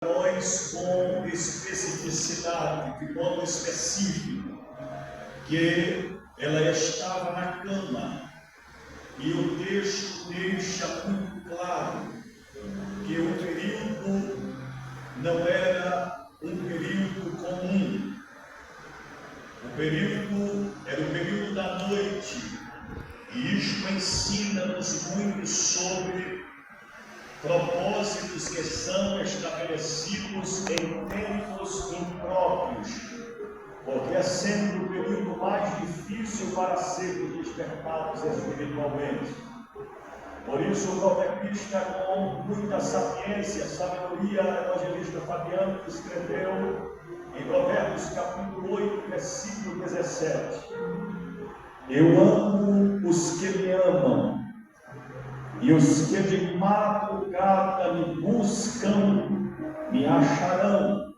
nós com especificidade, de modo específico, que ela estava na cama. E o texto deixa muito claro que o período não era um período comum. O período era o período da noite. E isto ensina-nos muito sobre propósitos que são estabelecidos em tempos impróprios, porque é sempre o período mais difícil para sermos despertados espiritualmente. Por isso o proverbista, com muita sapiência, sabedoria, evangelista Fabiano, escreveu em Provérbios capítulo 8, versículo 17: eu amo os que me amam, e os que de madrugada me buscam, me acharão.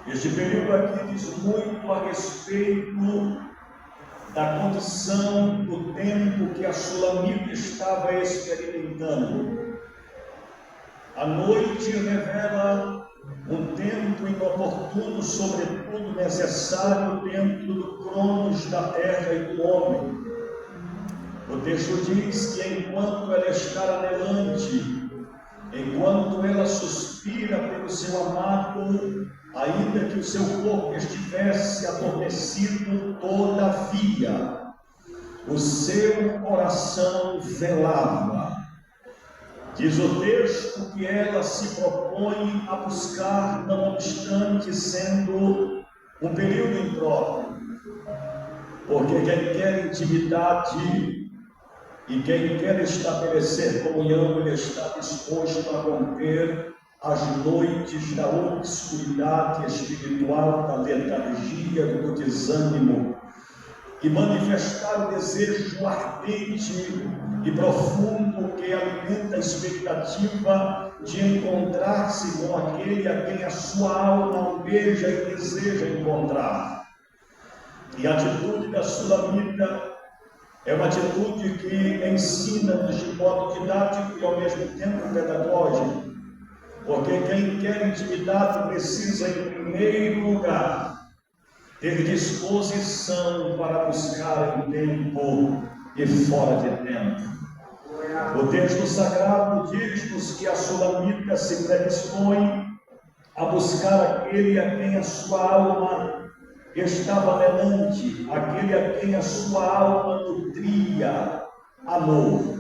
Este período aqui diz muito a respeito da condição do tempo que a Sulamita estava experimentando. A noite revela um tempo inoportuno, sobretudo necessário dentro do cronos da terra e do homem. O texto diz que enquanto ela está anelante, enquanto ela suspira pelo seu amado, ainda que o seu corpo estivesse adormecido, todavia o seu coração velava. Diz o texto que ela se propõe a buscar, não obstante sendo um período impróprio, porque quem quer intimidade e quem quer estabelecer comunhão, ele está disposto a romper as noites da obscuridade espiritual, da letargia, do desânimo, e manifestar o desejo ardente e profundo que alimenta a expectativa de encontrar-se com aquele a quem a sua alma almeja e deseja encontrar. E a atitude da Sulamita é uma atitude que ensina-nos de modo didático e ao mesmo tempo pedagógico, porque quem quer intimidade precisa, em primeiro lugar, ter disposição para buscar em tempo e fora de tempo. O texto sagrado diz-nos que a Sulamita se predispõe a buscar aquele a quem a sua alma estava anelante, aquele a quem a sua alma nutria amor.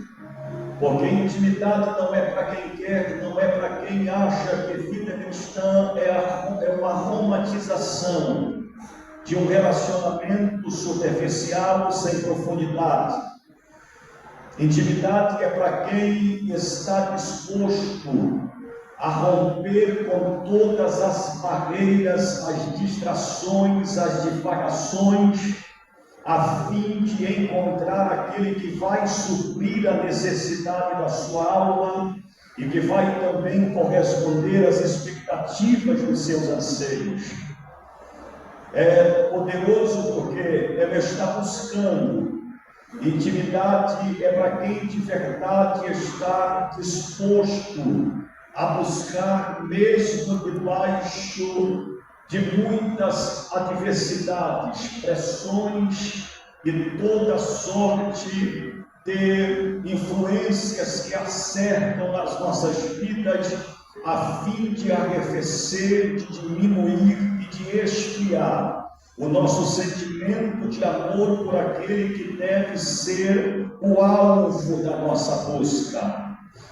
Porque intimidade não é para quem quer, não é para quem acha que vida cristã é uma romantização de um relacionamento superficial sem profundidade. Intimidade é para quem está disposto a romper com todas as barreiras, as distrações, as divagações, a fim de encontrar aquele que vai suprir a necessidade da sua alma e que vai também corresponder às expectativas dos seus anseios. É poderoso porque ela está buscando. Intimidade é para quem de verdade está disposto a buscar, mesmo debaixo de muitas adversidades, pressões e toda sorte de influências que acertam as nossas vidas, a fim de arrefecer, de diminuir e de esfriar o nosso sentimento de amor por aquele que deve ser o alvo da nossa busca.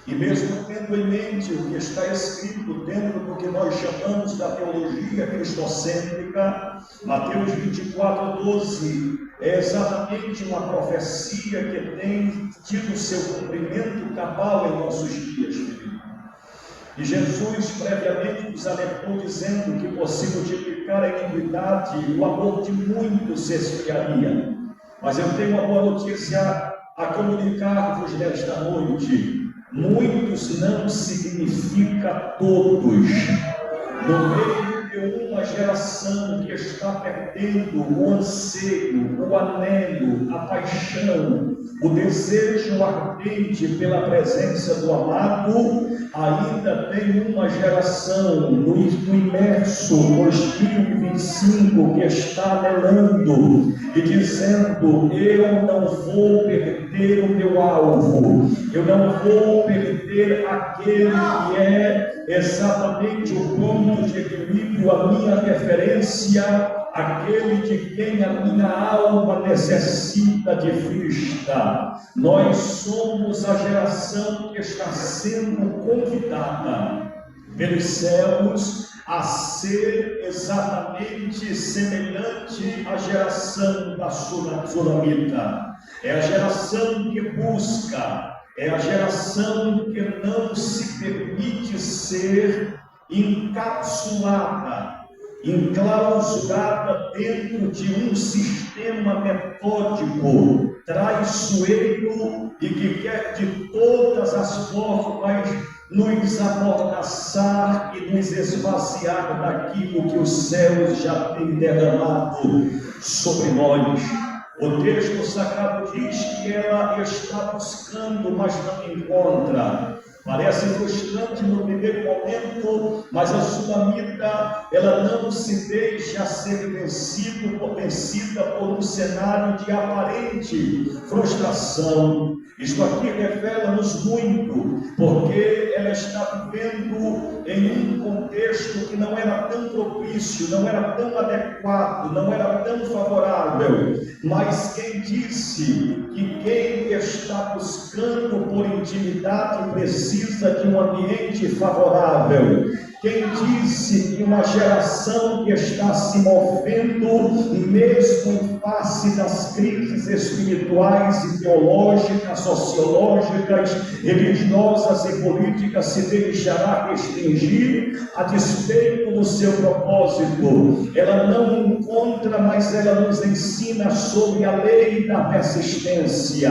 E mesmo tendo em mente o que está escrito dentro do que nós chamamos da teologia cristocêntrica, Mateus 24:12 é exatamente uma profecia que tem tido seu cumprimento cabal em nossos dias, querido. E Jesus previamente nos alertou dizendo que por se multiplicar a iniquidade, o amor de muitos se esfriaria. Mas eu tenho uma boa notícia a comunicar-vos nesta noite. Muitos não significa todos. No meio de uma geração que está perdendo o anseio, o anelo, a paixão, o desejo ardente pela presença do amado. Ainda tem uma geração no imerso 2025 que está anelando e dizendo: eu não vou perder o meu alvo, eu não vou perder aquele que é exatamente o ponto de equilíbrio, a minha referência, aquele de quem a minha alma necessita de vista. Nós somos a geração que está sendo convidada pelos céus a ser exatamente semelhante à geração da Sulamita. É a geração que busca, é a geração que não se permite ser encapsulada, enclausurada dentro de um sistema metódico, traiçoeiro e que quer de todas as formas nos amordaçar e nos esvaziar daquilo que os céus já têm derramado sobre nós. O texto sagrado diz que ela está buscando, mas não encontra. Parece frustrante no primeiro momento, mas a Sulamita, ela não se deixa ser vencida por um cenário de aparente frustração. Isto aqui revela-nos muito, porque ela está vivendo em um contexto que não era tão propício, não era tão adequado, não era tão favorável. Mas quem disse que quem está buscando por intimidade precisa de um ambiente favorável? Quem disse que uma geração que está se movendo, mesmo em face das crises espirituais e teológicas, sociológicas, religiosas e políticas, se deixará restringir a despeito do seu propósito? Ela não encontra, mas ela nos ensina sobre a lei da persistência.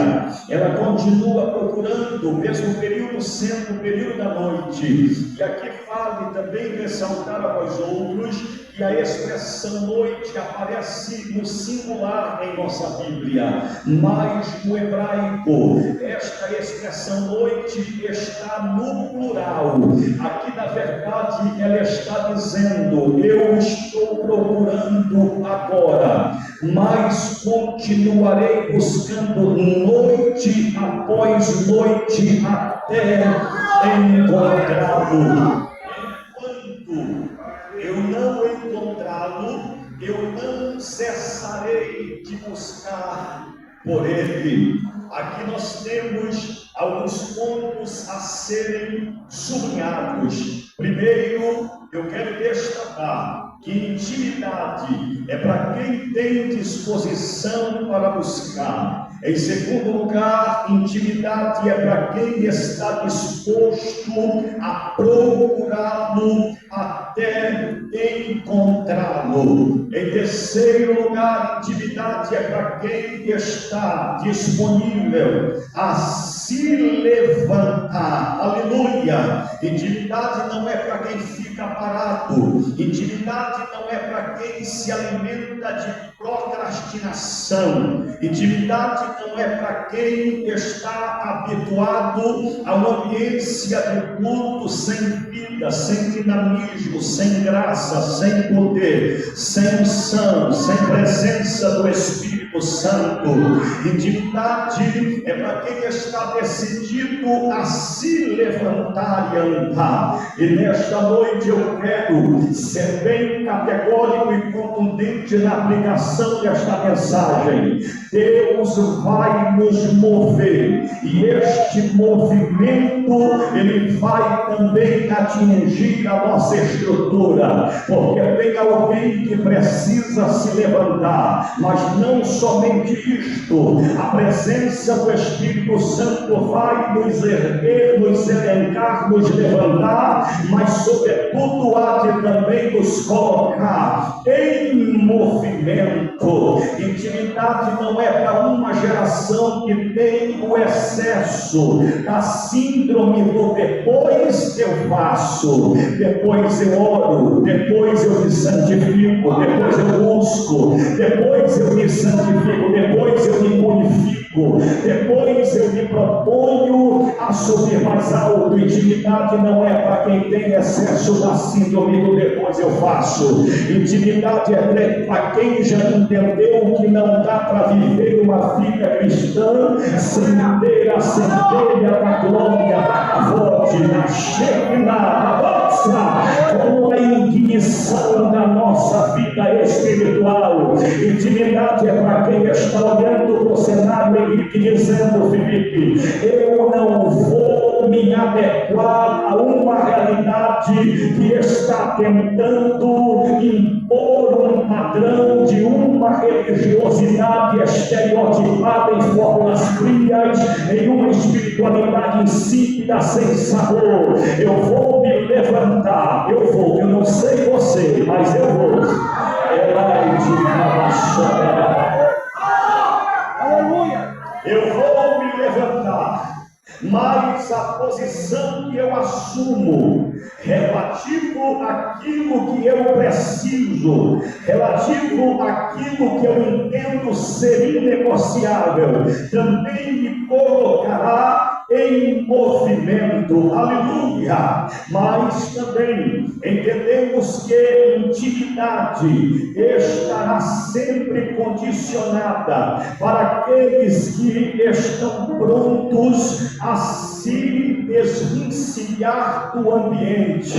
Ela continua procurando, mesmo o período sendo o período da noite. E aqui vale também ressaltar a vós outros que a expressão noite aparece no singular em nossa Bíblia, mas no hebraico esta expressão noite está no plural. Aqui na verdade ela está dizendo: eu estou procurando agora, mas continuarei buscando noite após noite até encontrá-lo. Eu não encontrá-lo, eu não cessarei de buscar por ele. Aqui nós temos alguns pontos a serem sublinhados. Primeiro, eu quero destacar que intimidade é para quem tem disposição para buscar. Em segundo lugar, intimidade é para quem está disposto a procurá-lo até encontrá-lo. Em terceiro lugar, intimidade é para quem está disponível a se levantar. Aleluia! Intimidade não é para quem fica parado. Intimidade não é para quem se alimenta de procrastinação. Intimidade não é para quem está habituado a uma ambiência de culto sem vida, sem dinamismo, sem graça, sem poder, sem unção, sem presença do Espírito Santo. Intimidade é para quem está decidido a se levantar e andar. E nesta noite eu quero ser bem categórico e contundente na aplicação desta mensagem. Deus vai nos mover, e este movimento ele vai também atingir a nossa estrutura, porque tem alguém que precisa se levantar. Mas não somente isto, a presença do Espírito Santo vai nos erguer, nos elencar, nos levantar, mas sobretudo há de também nos colocar em movimento. Intimidade não é para uma geração que tem o excesso da síndrome do depois eu faço, depois eu oro, depois eu me santifico, depois eu busco, depois eu me santifico, depois eu me purifico, depois eu me proponho a subir mais alto. Intimidade não é para quem tem excesso da síndrome do depois eu faço. Intimidade é para quem já entendeu que não dá para viver uma vida cristã sem ter a centelha da glória da cavote, na Shekinah, na nossa, com a ignição da nossa vida espiritual. Intimidade é para quem está olhando para o cenário e dizendo: Felipe, eu não vou me adequar a uma realidade que está tentando impor um padrão de uma religiosidade estereotipada em fórmulas frias, em uma espiritualidade insípida, sem sabor. Eu vou me levantar, eu não sei você, mas eu vou. Aleluia! Eu vou me levantar. Mas a posição que eu assumo relativo àquilo que eu preciso, relativo àquilo que eu entendo ser inegociável, também me colocará em movimento. Aleluia! Mas também entendemos que intimidade estará sempre condicionada para aqueles que estão prontos a se desvencilhar do ambiente,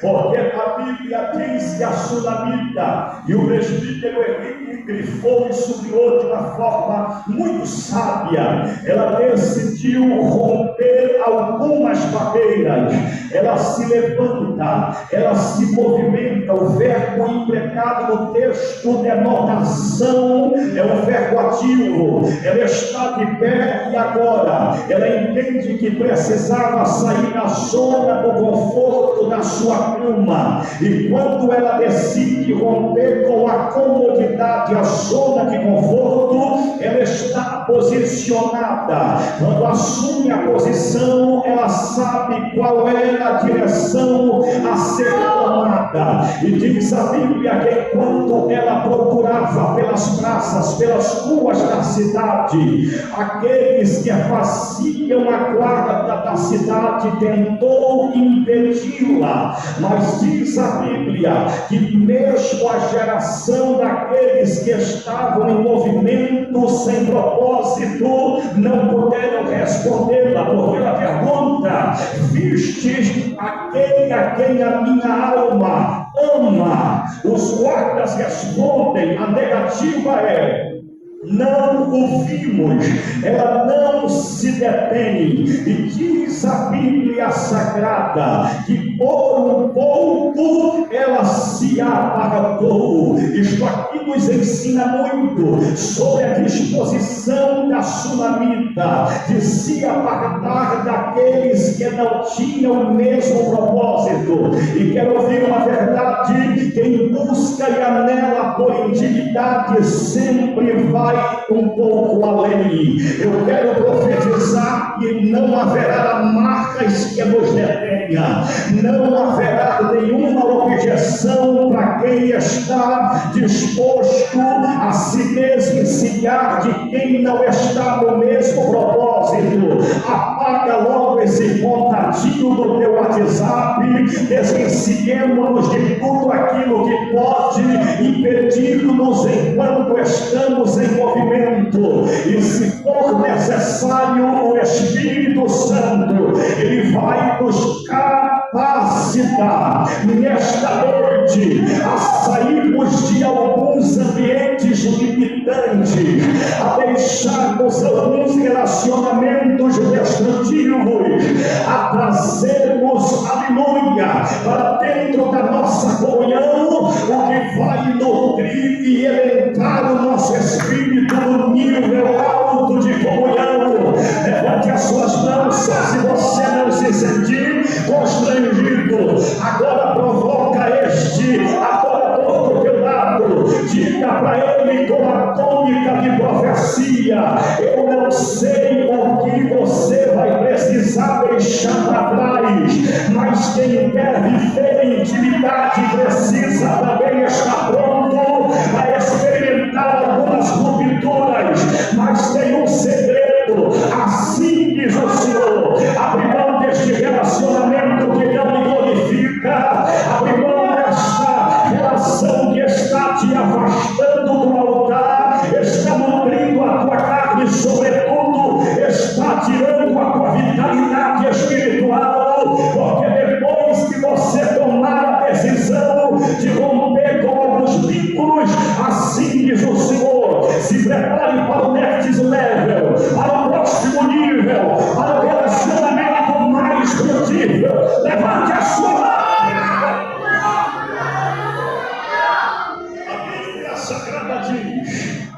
porque a Bíblia diz que a Sulamita e o presbítero Henrique grifou e subiu de uma forma muito sábia. Ela decidiu romper algumas barreiras. Ela se levanta, ela se movimenta. O verbo empregado no texto denota ação, é um verbo ativo. Ela está de pé e agora ela entende que precisava sair da zona do conforto da sua cama, e quando ela decide romper com a comodidade, a zona de conforto, ela está posicionada. Quando assume a posição, ela sabe qual é a direção a ser tomada, e diz a Bíblia que enquanto ela procurava pelas praças, pelas ruas da cidade, aqueles que faziam a guarda da cidade tentou impedi-la, mas diz a Bíblia que mesmo a geração daqueles que estavam em movimento sem propósito não puderam respondê-la, porque ela pergunta: vistes aquele a quem a minha alma ama? Os guardas respondem, a negativa é: não o vimos. Ela não se detém, e diz a Bíblia Sagrada que por um pouco ela se apartou. Isto aqui nos ensina muito sobre a disposição da Sulamita de se apartar daqueles que não tinham o mesmo propósito. E quero ouvir uma verdade: quem busca e anela por intimidade sempre vai um pouco além. Eu quero profetizar que não haverá marcas que nos detenha, não haverá nenhuma objeção para quem está disposto a se desvencilhar de quem não está no mesmo propósito. Apaga logo esse contatinho do teu WhatsApp, desvencilhemos de tudo aquilo que pode impedir-nos enquanto estamos em movimento, e se for necessário, o Espírito Santo ele vai nos capacitar nesta noite a sairmos de alguns ambientes limitantes, a deixarmos alguns relacionamentos destrutivos, a trazermos, aleluia, para dentro da nossa comunhão o que vai nutrir e elevar o nosso espírito no nível alto de comunhão. Levante as suas mãos se você não se sentir constrangido. Agora provoca intimidade precisa também estar pronto para experimentar algumas rupturas, mas tem um segredo. Assim diz o Senhor: abre mão deste relacionamento que não me glorifica, abre mão desta relação que está te afastando do altar, está nutrindo a tua carne, sobretudo está tirando a tua vitalidade espiritual, porque depois que você tomar a decisão de romper com alguns vínculos, assim diz o Senhor, se prepare para o next level, para o próximo nível, para o relacionamento mais frutífero. Levante a sua mão. A Bíblia Sagrada diz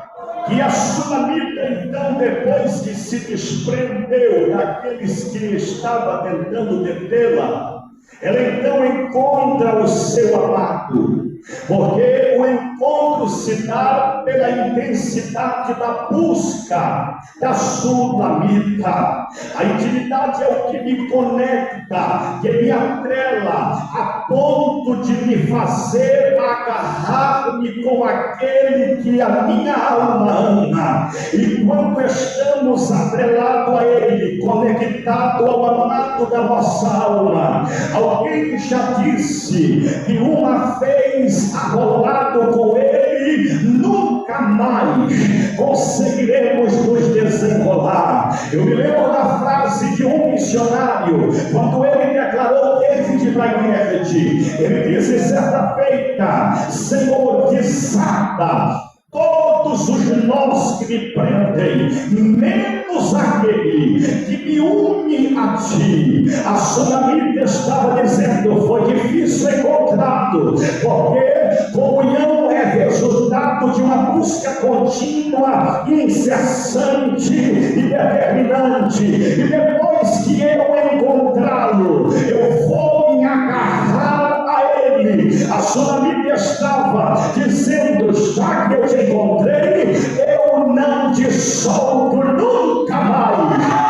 que a Sunamita, então, depois que se desprendeu daqueles que estava tentando detê-la, ela então encontra o seu amado, porque o encontro se dá pela intensidade da busca da Sunamita. A intimidade é o que me conecta, que me atrela a ponto de me fazer agarrar-me com aquele que a minha alma ama. E quando estamos atrelados a ele, conectados ao amado da nossa alma, alguém já disse que uma vez arrolado com ele, nunca mais conseguiremos nos desenrolar. Eu me lembro da frase de um missionário, quando ele declarou David Brainerd, ele disse certa feita: Senhor, desata todos os nós que me prendem, menos aquele que me une a ti. A Sunamita estava dizendo: foi difícil encontrá-lo, porque comunhão é resultado de uma busca contínua, incessante e determinante. E depois que eu encontrá-lo, eu vou me agarrar a ele. A Sunamita estava dizendo: já que eu te encontrei, eu não te solto nunca mais.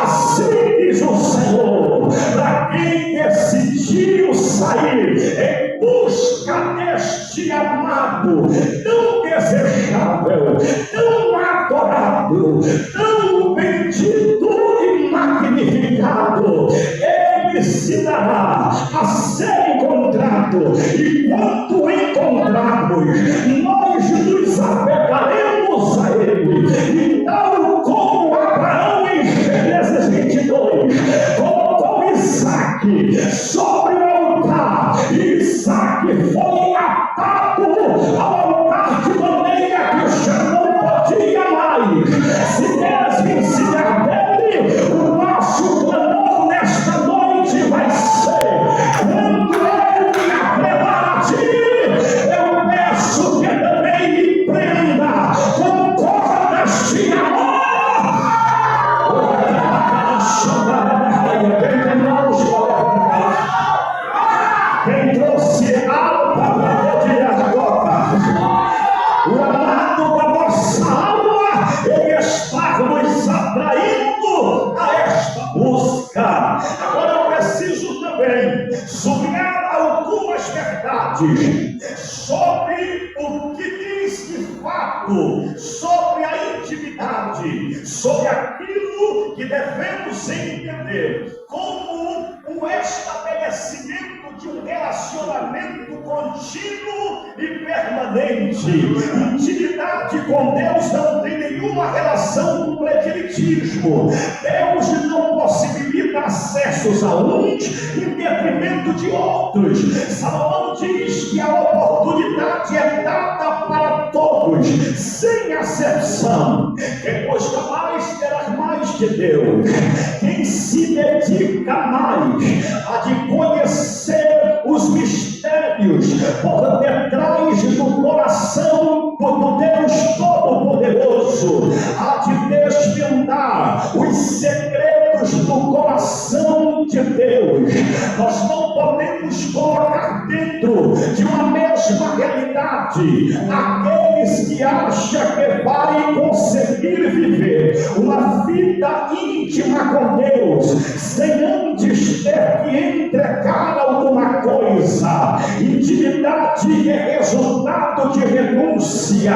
Assim diz o Senhor, para quem decidiu sair em busca deste amado tão desejável, tão adorado, tão bendito e magnificado, ele se dará a ser encontrado. E quando encontrarmos, nós nos apegaremos a ele. E tal como Abraão em Gênesis 22 colocou Isaac sobre o altar, Isaac foi atado ao altar de maneira que o chão não podia mais se desvencilhar dele. O nosso clamor nesta noite vai ser: quando eu me apelar a ti, eu peço que também me prenda com cordas de amor. Quem trouxe alma para tirar a gota, o amado da nossa alma, ele está nos atraindo a esta busca. Agora eu preciso também sublinhar algumas verdades sobre o que diz de fato, sobre a intimidade, sobre aquilo que devemos entender como o estabelecimento de um relacionamento contínuo e permanente. Intimidade com Deus não tem nenhuma relação com prediletismo. Deus não possibilita acessos a uns em detrimento de outros. Salomão diz que a oportunidade é dada para todos, sem acepção. Quem busca mais terá mais de Deus. Quem se dedica mais a de conhecer os mistérios por detrás do coração do Deus Todo-Poderoso, há de desvendar os segredos do coração de Deus. Nós não podemos colocar dentro de uma mesma realidade aqueles que acham que vai conseguir viver uma vida íntima com Deus sem antes ter que entregar alguma coisa. Intimidade é resultado de renúncia.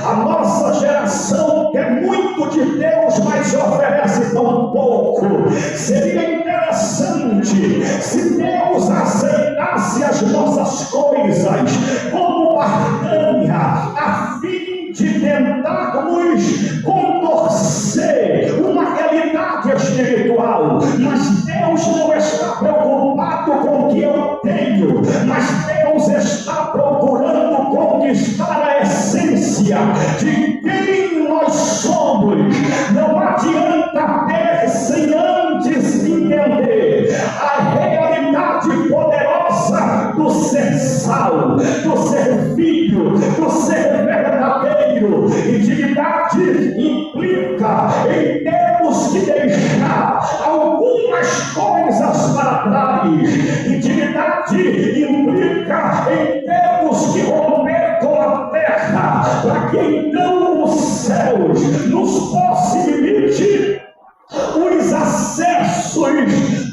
A nossa geração quer muito de Deus, mas oferece tão pouco. Seria interessante se Deus aceitasse as nossas coisas como barganha, a fim de tentarmos contorcer uma realidade espiritual. Mas Deus não está preocupado com o que eu tenho, mas Deus está procurando conquistar a essência de quem nós somos. Não adianta ter sem antes entender a realidade poderosa do ser sal, do ser filho, do ser verdadeiro. Intimidade implica em termos que deixar algumas coisas para trás. Intimidade implica em termos que romper com a terra, para que então os céus nos possibilite os acessos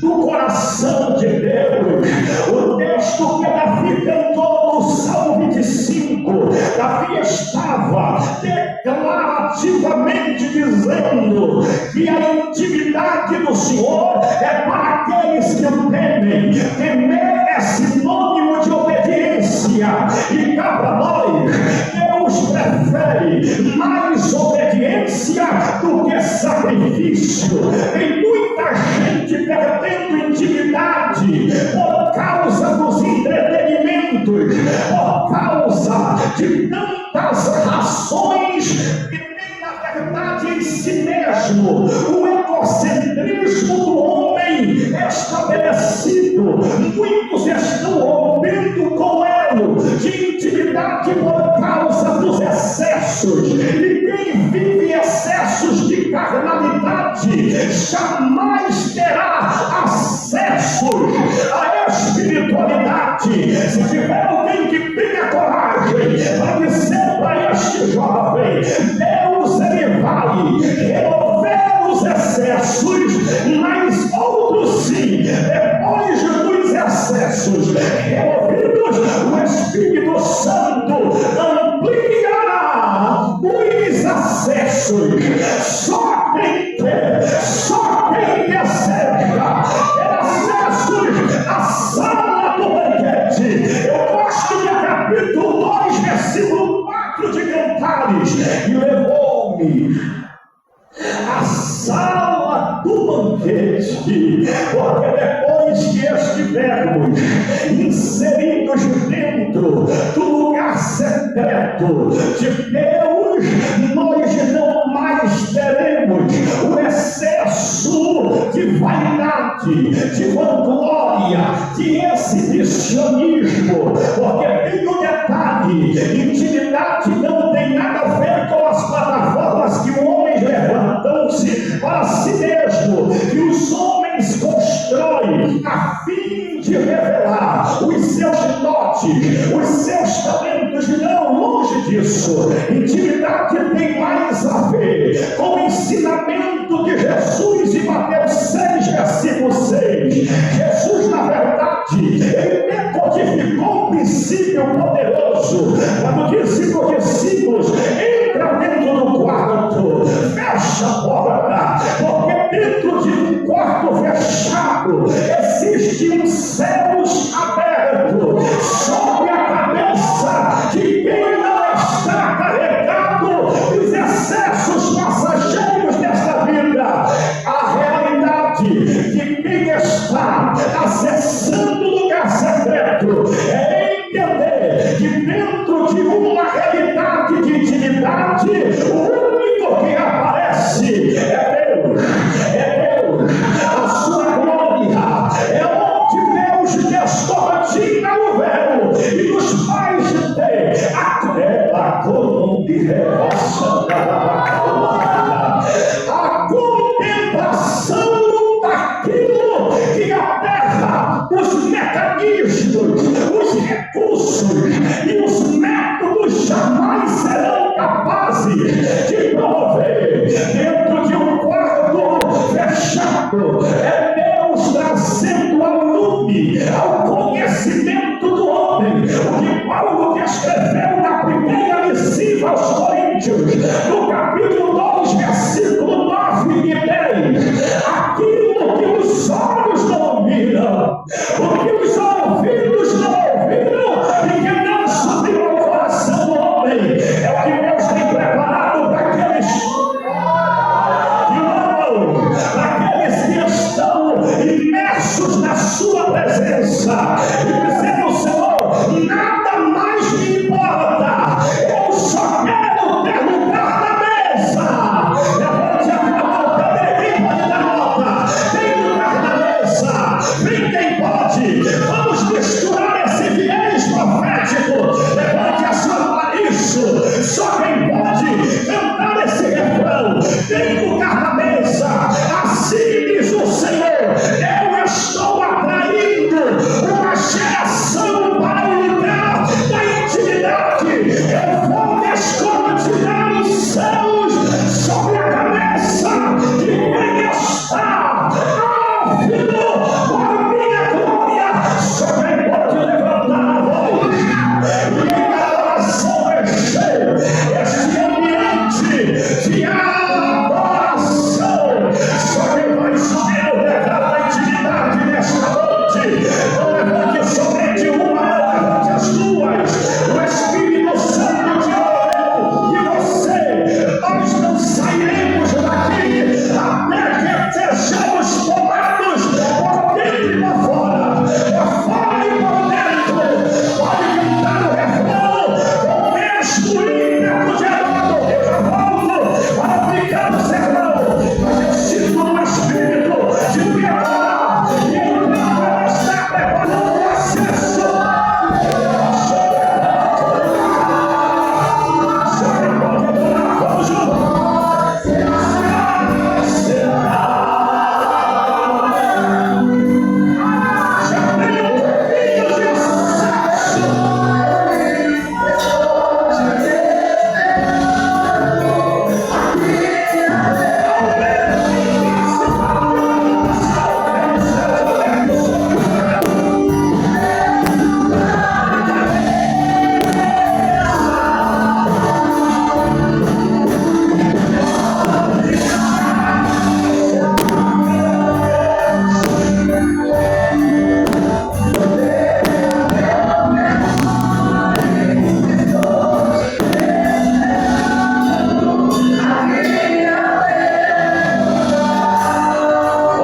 do coração de Deus. O texto que Davi cantou no Salmo 25, Davi estava declarativamente dizendo que a intimidade do Senhor é para aqueles que o temem. Temer é sinônimo de obediência, e cá para nós, Deus prefere mais obediência do que sacrifício. Tem muita gente perdendo intimidade por causa dos entretenimentos, por causa de tantas razões que tem na verdade em si mesmo o egocentrismo do homem estabelecido. Muitos estão rompendo com elo de intimidade por causa dos excessos, e quem vive excessos de carnalidade jamais terá acessos à espiritualidade. Se tiver alguém que tenha coragem para dizer para este jovem: Deus ele vai remover os excessos, mas outros sim, depois dos excessos removidos, o Espírito Santo ampliará os acessos. Só quem quer, só quem deseja ter acessos à sala do banquete. Eu gosto do capítulo 2, versículo 4 de Cantares: e levou-me à sala do banquete, porque depois que estivermos inseridos dentro do lugar secreto de Deus, nós não mais teremos o excesso de vaidade, de vanglória, de exibicionismo, porque tem um detalhe: intimidade não tem nada a ver com as plataformas que o homem levantam-se para si mesmo, que os homens constroem a fim de revelar os seus dotes, os seus talentos. Não, longe disso. Intimidade tem mais a ver com o ensinamento de Jesus em Mateus 6, versículo 6. Jesus, na verdade, ele decodificou um princípio poderoso quando disse para os discípulos: entra dentro do quarto, fecha a porta, porque dentro de um quarto fechado existe um céus aberto sobre a cabeça de quem não está carregado dos excessos passageiros desta vida. A realidade de quem está acessando o lugar secreto é entender que dentro de uma realidade de intimidade, o único que aparece é Deus. É Deus. A sua glória é onde Deus descortina coração. O que os ouvidos não ouviram e que não subiu ao coração do homem é o que Deus tem preparado para aqueles que amam, para aqueles que estão imersos na sua presença e dizendo: Senhor, nada mais me importa, eu só quero ter lugar na mesa. Levante a mão, cadê quem pode dar nota? Tem lugar na mesa, vem quem pode. Vamos misturar esse viés profético. Levante a sua mão. Isso, só quem pode cantar esse refrão. Tem lugar na mesa, assim diz o Senhor: eu estou atraindo uma geração para o lugar da intimidade. Eu vou descortinar os céus sobre a cabeça de quem está ouvindo a minha glória. Só quem pode levantar a voz e em adoração encher esse ambiente de adoração. Só quem vai subir no degrau da intimidade nesta noite. Não levante somente uma, levante as duas. O Espírito Santo te orou e você. Nós não sairemos daqui até que sejamos tomados por dentro e por fora e por dentro. Pode cantar o refrão com o mesmo ímpeto de Herodo. Eu já volto para aplicar o sermão, mas eu sinto no Espírito de preparar e entrar está preparando o acesso. Você pode adorar, vamos juntos. Já tem um pouquinho de acesso.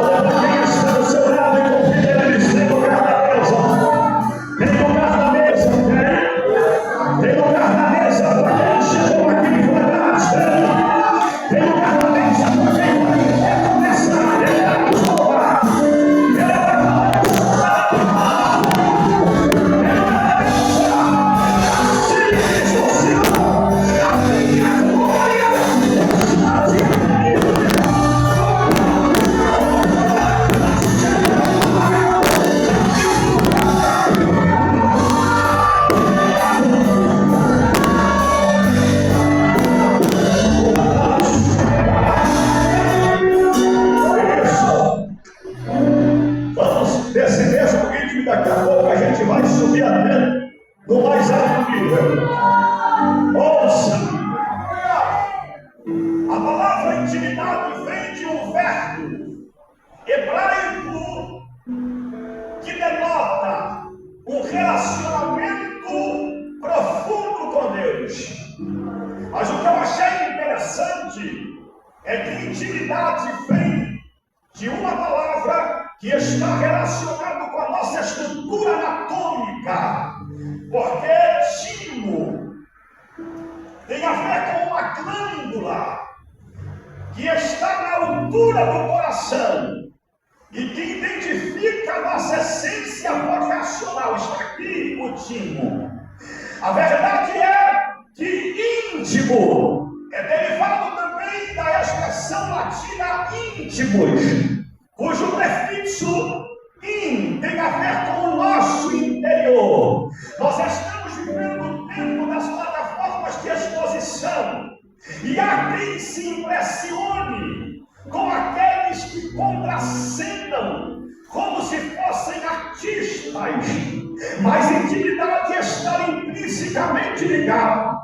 Olha para quem está do seu lado e convida ele a dizer: lugar na mesa. Tem lugar na mesa, tem lugar na mesa para quem chegou aqui e foi atrás. Tem lugar na mesa para quem vai começar. Ele vai nos louvar. Ele vai começar. Assim diz o Senhor: a minha glória está diante. Vamos desse mesmo ritmo, daqui a pouco a gente vai subir até no mais alto nível. Ouça! A palavra intimidade vem de um verbo hebraico que denota um relacionamento profundo com Deus. Mas o que eu achei interessante é que intimidade vem de uma palavra que está relacionada com a nossa estrutura anatômica, porque timo tem a ver com uma glândula que está na altura do coração e que identifica a nossa essência vocacional. Está aqui o timo. A verdade é que íntimo é derivado também da expressão latina íntimos, cujo prefixo in tem a ver com o nosso interior. Nós estamos vivendo o tempo das plataformas de exposição e há quem se impressione com aqueles que contracenam como se fossem artistas, mas intimidade está intrinsecamente ligada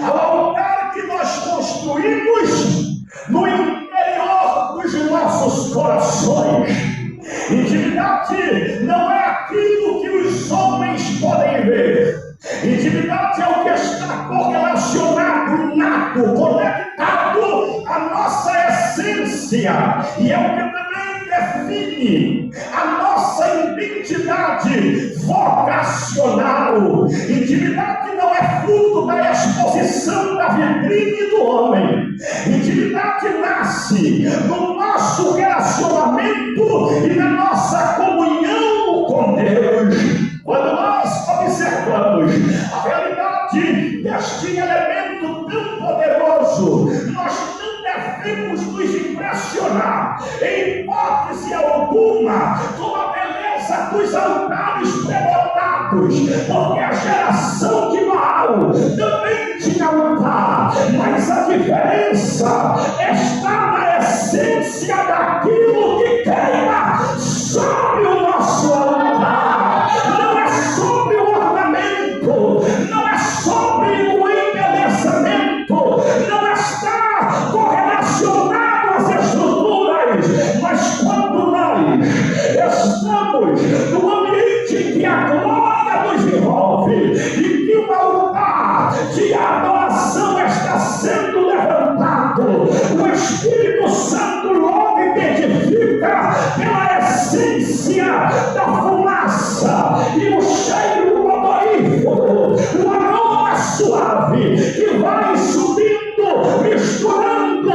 ao altar que nós construímos no interior dos nossos corações. Intimidade não é aquilo que os homens podem ver. Intimidade é o que está correlacionado, nato, conectado à nossa essência, e é o que também define a nossa identidade vocacional. Intimidade não é fruto da exposição da vitrine do homem. Intimidade nasce no nosso relacionamento e na nossa comunhão com Deus. Quando nós observamos a realidade deste elemento tão poderoso, nós não devemos nos impressionar, em hipótese alguma, com a beleza dos altares pré-montados, porque a geração de Baal também tinha altar, mas a diferença está na essência daquilo que queima sobre o nosso altar. Não é sobre o ornamento, não é sobre o embelezamento, não está correlacionado às estruturas, mas quando nós estamos no ambiente que a glória nos envolve e que o altar de adoração está sendo levantado, o Espírito Santo logo identifica pela essência da fumaça e o cheiro odorífero, o aroma suave que vai subindo, misturando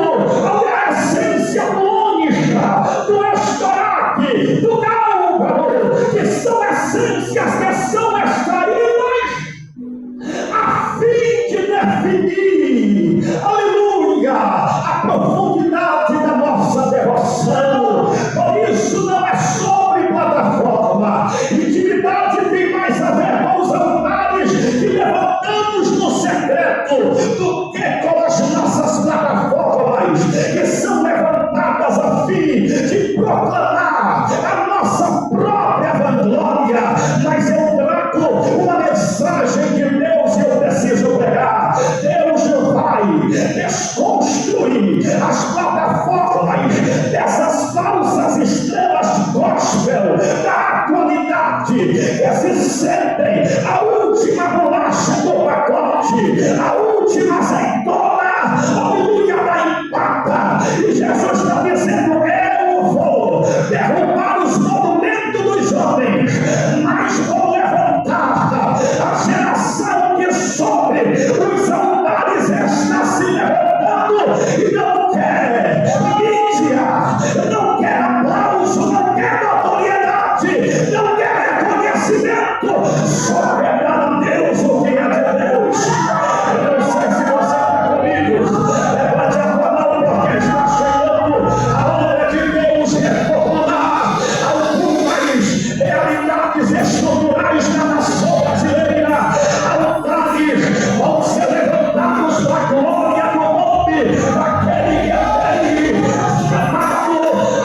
a essência única do estoraque, do gálbano, que são essências que são extraídas a fim de definir, aleluia, a profundidade da nossa devoção. Por isso não é sobre plataforma. Intimidade tem mais a ver com os altares que levantamos no secreto do que com as nossas plataformas que são levantadas a fim de proclamar a nossa própria vanglória. Mas eu trago uma mensagem de Deus que eu preciso pregar. Deus vai desconstruir as plataformas dessas falsas estrelas gospel da atualidade que se sentem a última bolacha do pacote, a última azeitona, aleluia, da empata. E Jesus está dizendo: eu vou derrubar os monumentos dos homens, mas vou levantar a geração que sobre os altares está se levantando e não quer mídia, não quer aplauso, não quer notoriedade, não quer reconhecimento, só quer dar a Deus o que é de Deus. Eu não sei se você está comigo, levante a tua mão porque está chegando a hora de Deus reformular algumas realidades estruturais da nação brasileira. Altares vão ser levantados para a glória do nome daquele que é dele, chamado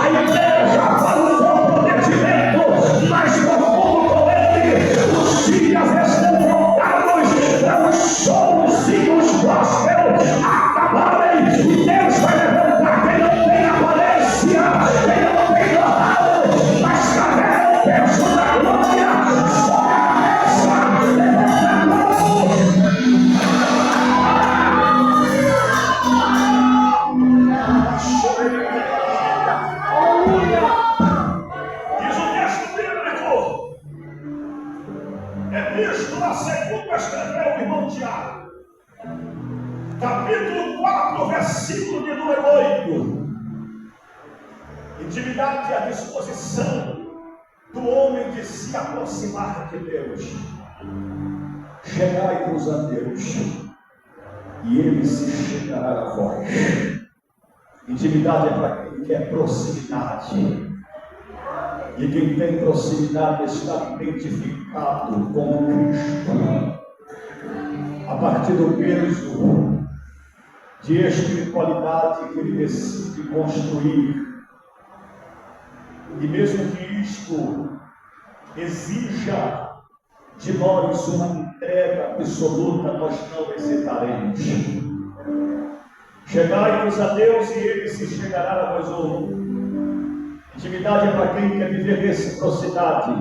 a igreja para o comprometimento mais profundo com ele. Os dias estão voltados para os shows e os gospel acabarem, e Deus vai levantar quem não tem aparência, quem não tem normal, mas carrega o peso da glória sobre a cabeça. Levanta a mão. Diz o texto bíblico, é visto na segunda escreveu o irmão Tiago, capítulo 4, versículo de número 8. Intimidade é a disposição do homem de se aproximar de Deus. Chegai-vos a Deus, e Ele se chegará a vós. Intimidade é para quem quer proximidade. E quem tem proximidade está identificado com Cristo. A partir do peso de espiritualidade que ele decide construir. E mesmo que isto exija de nós uma entrega absoluta, nós não hesitaremos. Chegai-vos a Deus e Ele se chegará a vós outros. Intimidade é para quem quer viver reciprocidade.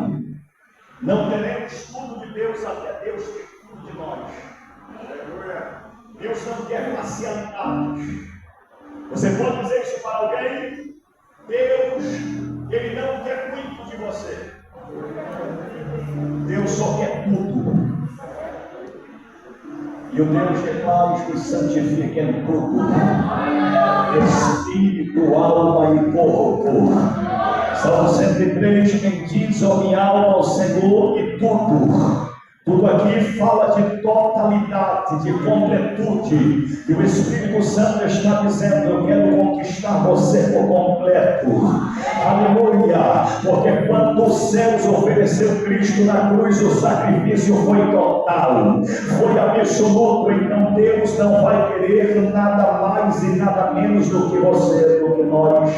Não teremos tudo de Deus até Deus ter tudo de nós. Deus não quer parcialidades. Você pode dizer isso para alguém? Deus, Ele não quer muito de você. Deus só quer tudo. E o Deus que faz nos santifica em tudo. Espírito, alma e corpo. Salmo 103, quem diz, ó minha alma ao Senhor, e tudo. Tudo aqui fala de totalidade, de completude. E o Espírito Santo está dizendo: eu quero conquistar você por completo. Aleluia! Porque quando os céus ofereceu Cristo na cruz, o sacrifício foi total, foi absoluto. Então Deus não vai querer nada mais e nada menos do que você, do que nós,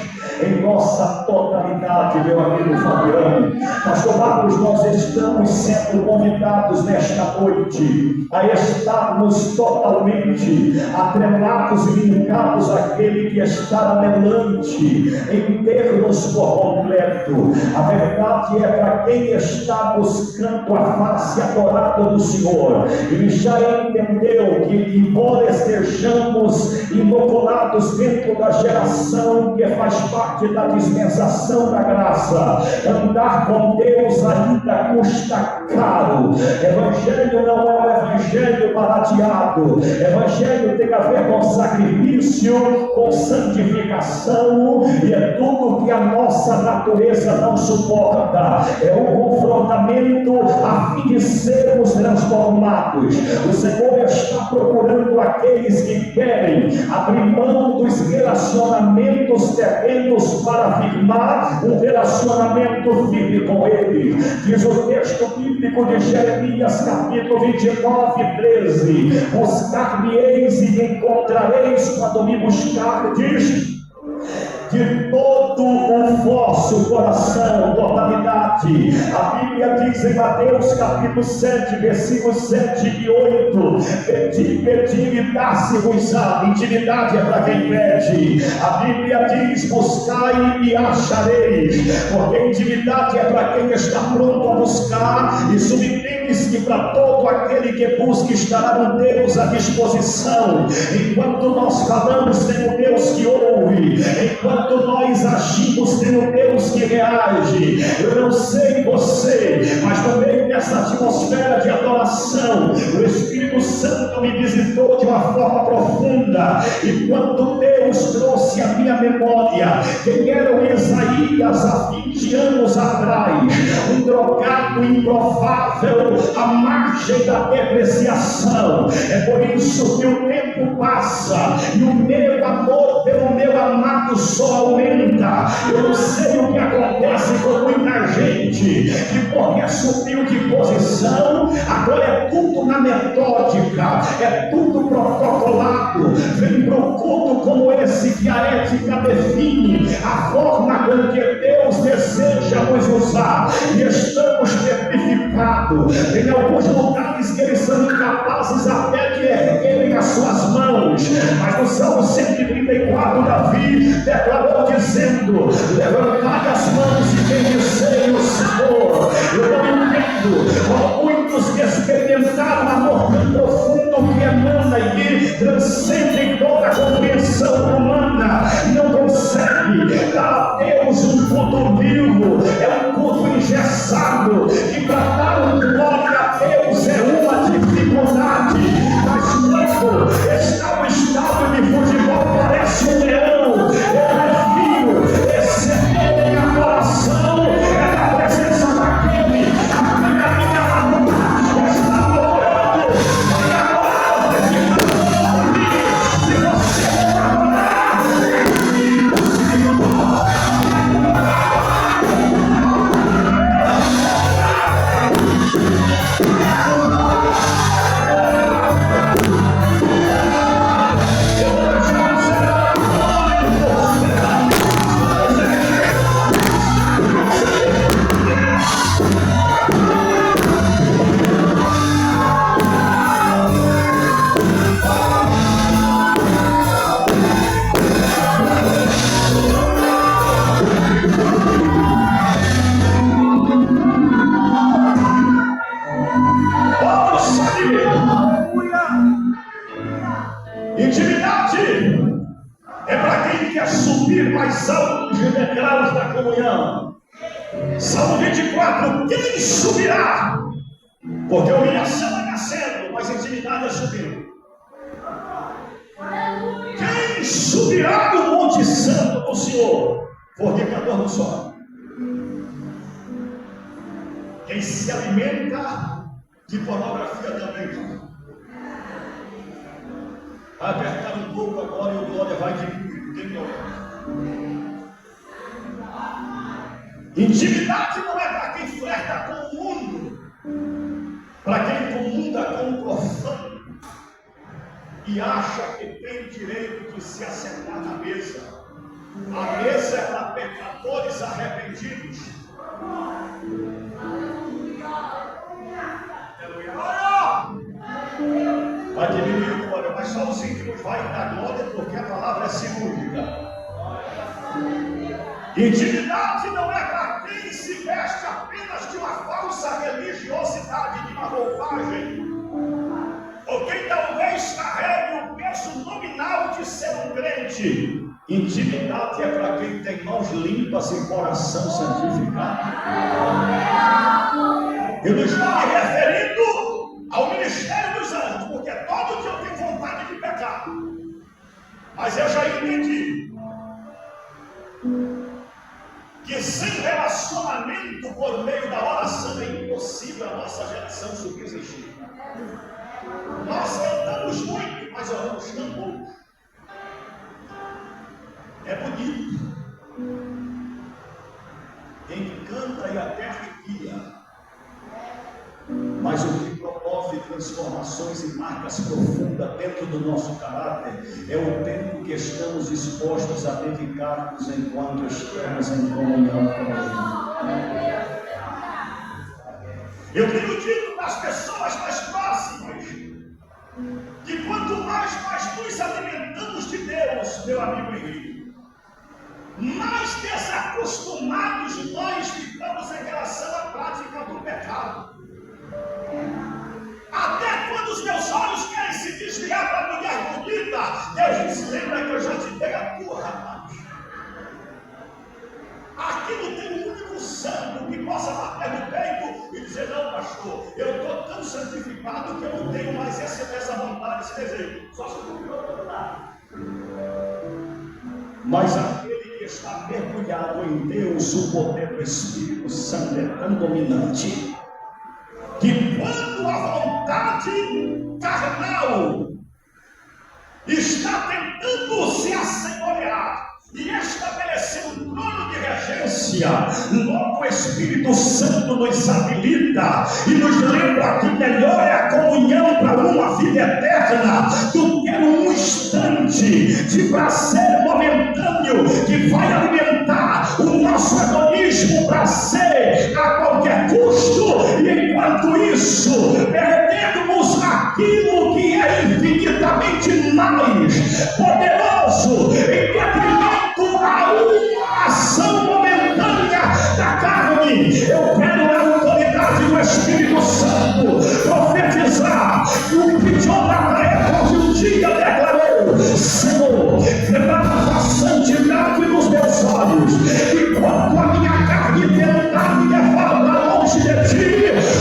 em nossa totalidade, meu amigo Fabiano. Pastor Marcos, nós estamos sendo convidados nesta noite a estarmos totalmente atrelados e linkados àquele que está anelante em ter-nos por completo. A verdade é para quem está buscando a face adorada do Senhor. Ele já entendeu que, embora estejamos inoculados dentro da geração que faz parte da dispensação da graça, andar com Deus ainda custa caro. Evangelho não é um evangelho barateado. Evangelho tem a ver com sacrifício, com santificação, e é tudo que a nossa natureza não suporta. É um confrontamento a fim de sermos transformados. O Senhor está procurando aqueles que querem abrir mão dos relacionamentos terrenos para firmar um relacionamento firme com Ele. Diz o texto bíblico de Jeremias, capítulo 29, 13: buscar-me-eis e me encontrareis quando me buscardes de todo o vosso coração, totalidade. A Bíblia diz em Mateus capítulo 7, versículos 7 e 8: pedi, pedi e dá-se-vos-á. Intimidade é para quem pede. A Bíblia diz: buscai e achareis. Porque intimidade é para quem está pronto a buscar, e subentende-se que para todo aquele que busca estará um Deus à disposição. Enquanto nós falamos, tem um Deus que ouve. Enquanto nós agimos, tem um Deus que reage. Eu não sei você, mas no meio dessa atmosfera de adoração, o Espírito Santo me visitou de uma forma profunda. E quando Deus trouxe à minha memória quem era o Isaías há 20 anos atrás, um drogado improvável à margem da depreciação. É por isso que o tempo passa e o meu amor pelo meu amado só aumenta. Eu não sei o que acontece com muita gente que, porque subiu de posição, agora é tudo na metódica, é tudo protocolado. Vem para um culto como esse que a ética define a forma com que Deus deseja nos usar, e estamos petrificados. Tem alguns lugares que eles são incapazes até de erguerem as suas mãos, mas no Salmo 134, Davi declarou dizendo: levantai as mãos e bendizei o Senhor. Eu não entendo, muitos que experimentaram amor tão profundo que emana e que transcende toda a compreensão humana, não consegue dar a Deus um culto vivo. É um culto engessado, que para dar um glória a Deus é uma dificuldade. Mas quando está no estádio de futebol, parece um leão. Eu prefiro receber minha coração, é a presença daquele a minha Intimidade é para quem quer subir mais altos degraus da comunhão. Salmo 24, quem subirá? Porque humilhação é nascendo, mas intimidade é subindo. Quem subirá no Monte Santo do Senhor? Fornicador não sobe. Quem se alimenta de pornografia também. Vai apertar um pouco agora e o glória vai diminuir. Tem glória. Intimidade não é para quem flerta com o mundo, para quem comunda com o profano e acha que tem direito de se assentar na mesa. A mesa é para pecadores arrependidos. Vai diminuir o glória, mas só os íntimos vai dar glória porque a palavra é cirúrgica. Intimidade não é para quem se veste apenas de uma falsa religiosidade, de uma roupagem, ou quem talvez carregue o peso nominal de ser um crente. Intimidade é para quem tem mãos limpas e coração santificado. Eu não estou me referindo ao ministério dos anjos, porque todo dia eu tenho vontade de pecar, mas eu já entendi que sem relacionamento por meio da oração é impossível a nossa geração subsistir. Nós cantamos muito, mas oramos tão pouco. É bonito. Quem canta e até arrepia, mas o que promove transformações e marcas profundas dentro do nosso caráter é o tempo que estamos dispostos a dedicarmos enquanto estamos em comunhão com Ele. Eu tenho dito para as pessoas mais próximas que quanto mais nós nos alimentamos de Deus, meu amigo Henrique, mais desacostumados nós ficamos em relação à prática do pecado. Até quando os meus olhos querem se desviar para a mulher bonita, Deus diz: lembra que eu já te dei a tua, rapaz. Aqui não tem um único santo que possa bater no peito e dizer: não, pastor, eu estou tão santificado que eu não tenho mais essa vontade, esse desejo. Só se eu não vontade. Mas aquele que está mergulhado em Deus, o poder do Espírito Santo é tão dominante que quando a vontade carnal está tentando se assenhorear e estabelecer um trono de regência, logo o Espírito Santo nos habilita e nos lembra que melhor é a comunhão para uma vida eterna do que um instante de prazer momentâneo que vai alimentar o nosso egoísmo, prazer a qualquer custo, e enquanto isso perdemos aquilo que é infinitamente mais poderoso em detrimento a uma ação momentânea da carne. Eu quero na autoridade do Espírito Santo profetizar o que John Natanael um dia declarou: Senhor, levanta a santidade nos meus olhos, e quando a minha carne tentar me levar para longe de ti,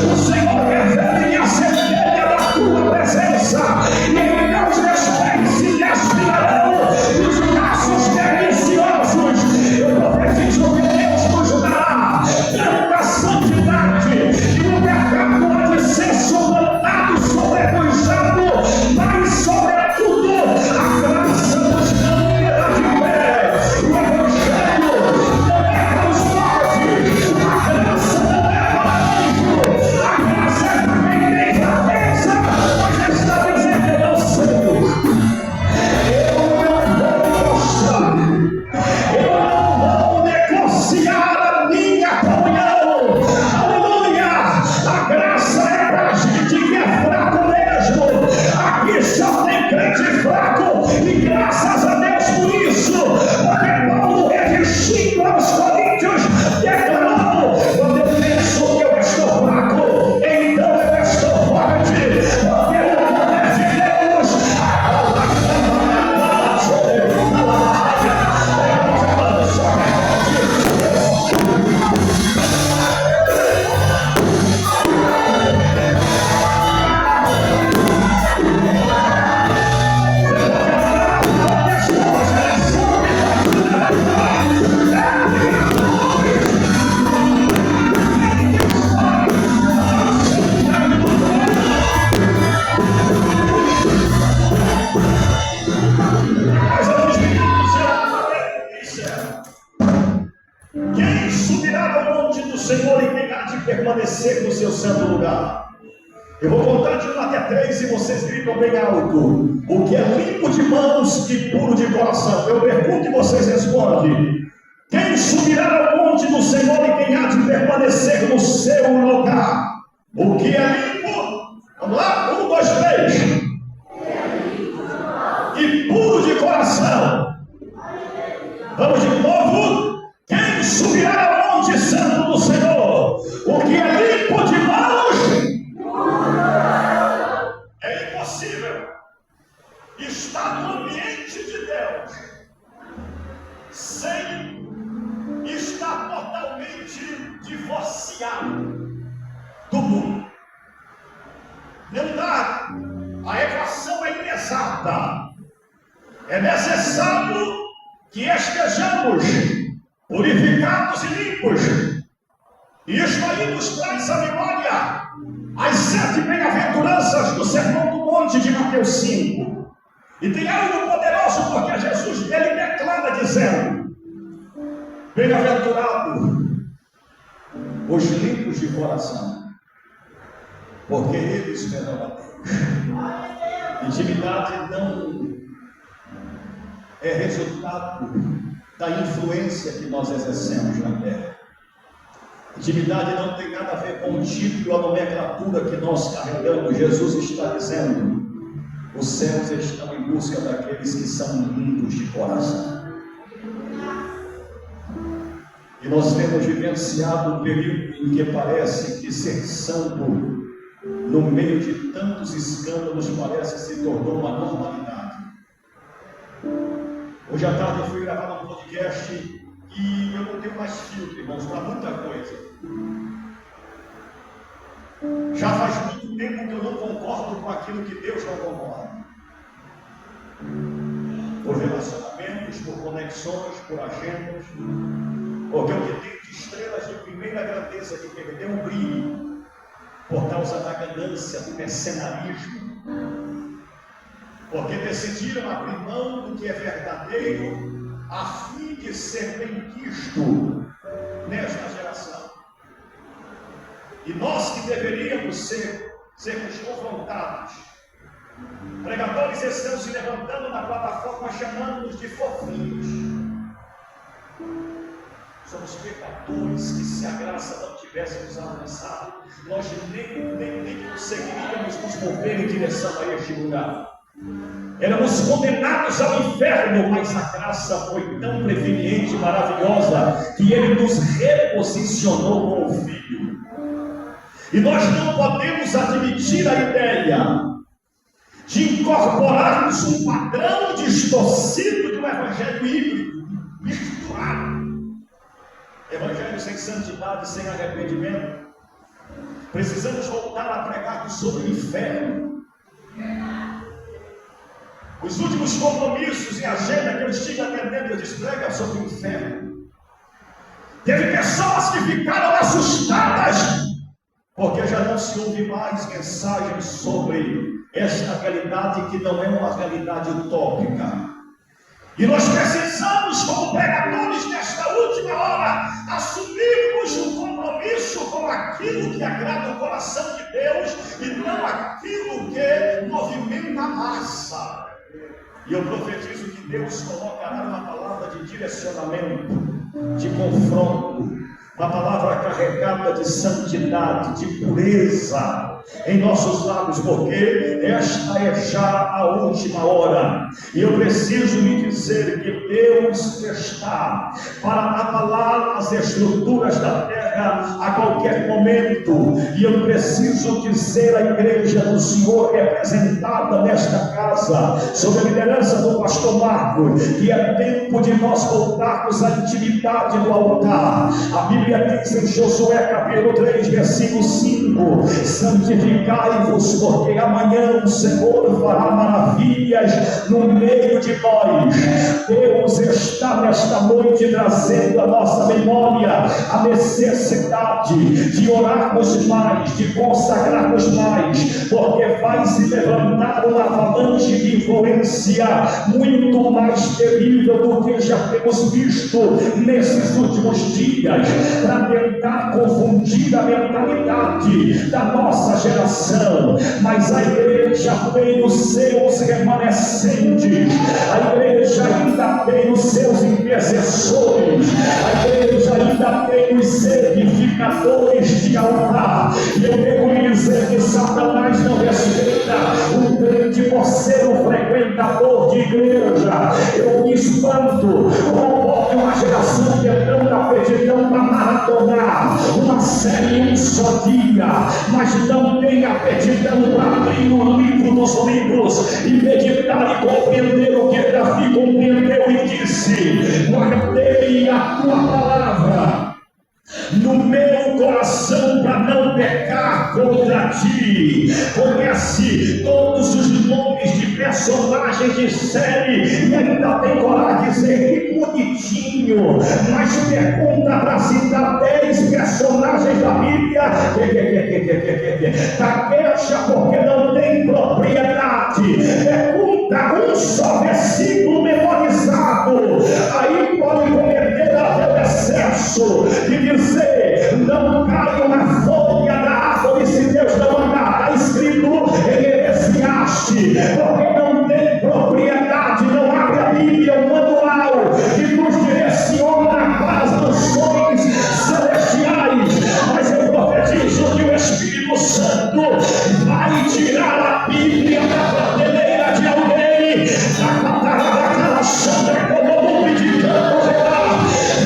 o Senhor revele-me a centelha da tua presença, e em meus meus pés se desfiarão, e os braços dele seu santo lugar. Eu vou contar de 1 até 3 e vocês gritam bem alto. O que é limpo de mãos e puro de coração? Eu pergunto e vocês respondem. Quem subirá ao monte do Senhor e quem há de permanecer no seu lugar? O que é limpo? Vamos lá? 1, 2, 3. E puro de coração. Vamos de novo. Quem subirá ao monte santo do Senhor? O que é limpo de mãos? É impossível estar no ambiente de Deus sem estar totalmente divorciado do mundo. Não dá. A equação é inexata. É necessário que estejamos purificados e limpos. E isso aí nos traz a memória as 7 bem-aventuranças do Sermão do Monte de Mateus 5. E tem algo poderoso, porque Jesus, ele declara dizendo: bem-aventurado os limpos de coração, porque eles verão a Deus. Intimidade não é resultado da influência que nós exercemos na terra. Intimidade não tem nada a ver com o título, a nomenclatura que nós carregamos. Jesus está dizendo: os céus estão em busca daqueles que são limpos de coração. E nós temos vivenciado um período em que parece que ser santo, no meio de tantos escândalos, parece que se tornou uma normalidade. Hoje à tarde eu fui gravar um podcast e eu não tenho mais filtro, irmãos, para muita coisa. Já faz muito tempo que eu não concordo com aquilo que Deus não concorda. Por relacionamentos, por conexões, por agendas. Porque o que tem de estrelas de primeira grandeza que perdeu o brilho por causa da ganância, do mercenarismo. Porque decidiram abrir mão do que é verdadeiro a fim de ser bem-quisto nesta geração. E nós que deveríamos sermos confrontados. Pregadores estão se levantando na plataforma chamando-nos de fofinhos. Somos pecadores que, se a graça não tivesse nos alcançado, nós nem conseguiríamos nos mover em direção a este lugar. Éramos condenados ao inferno, mas a graça foi tão preveniente e maravilhosa que Ele nos reposicionou com o Filho. E nós não podemos admitir a ideia de incorporarmos um padrão distorcido de um evangelho híbrido, misturado. Evangelho sem santidade, sem arrependimento. Precisamos voltar a pregar sobre o inferno. Os últimos compromissos e agenda que eu estive atendendo, eu disse: prega sobre o inferno. Teve pessoas que ficaram assustadas, porque já não se ouve mais mensagens sobre esta realidade que não é uma realidade utópica. E nós precisamos, como pregadores nesta última hora, assumirmos um compromisso com aquilo que agrada o coração de Deus e não aquilo que movimenta a massa. E eu profetizo que Deus colocará uma palavra de direcionamento, de confronto, uma palavra carregada de santidade, de pureza em nossos lábios, porque esta é já a última hora. E eu preciso lhe dizer que Deus está para abalar as estruturas da terra a qualquer momento. E eu preciso dizer à igreja do Senhor representada nesta casa, sob a liderança do pastor Marco, que é tempo de nós voltarmos à intimidade do altar. A Bíblia diz em Josué capítulo 3, versículo 5: santificai-vos, porque amanhã o Senhor fará maravilhas no meio de nós. Deus está nesta noite trazendo à nossa memória a necessidade necessidade de orarmos mais, de consagrarmos mais, porque vai se levantar uma avalanche de influência muito mais terrível do que já temos visto nesses últimos dias, para tentar confundir a mentalidade da nossa geração. Mas a igreja tem os seus remanescentes, a igreja ainda tem os seus intercessores, a igreja ainda tem os edificadores de altar. E eu devo lhe dizer que Satanás não respeita um crente por ser um frequentador de igreja. Eu me espanto com uma geração que é tão apetitão para maratonar uma série em um só dia, mas não tem apetitão para abrir o livro dos livros e meditar e compreender o que Davi compreendeu e disse: guardei a tua palavra no meu coração para não pecar contra ti. Conhece todos os nomes de personagens de série e ainda tem coragem de dizer que bonitinho, mas pergunta para citar 10 personagens da Bíblia, taqueja porque não tem propriedade. Pergunta um só versículo memorizado, aí pode cometer até o excesso de dizer: não caio na folha da árvore se Deus não mandar. Está escrito em Eclesiastes, porque não tem propriedade, não abre a Bíblia, o manual que nos direciona para as nações celestiais. Mas eu profetizo que o Espírito Santo vai tirar a Bíblia da prateleira de alguém, da catarata Sandra, como o nome de canto real,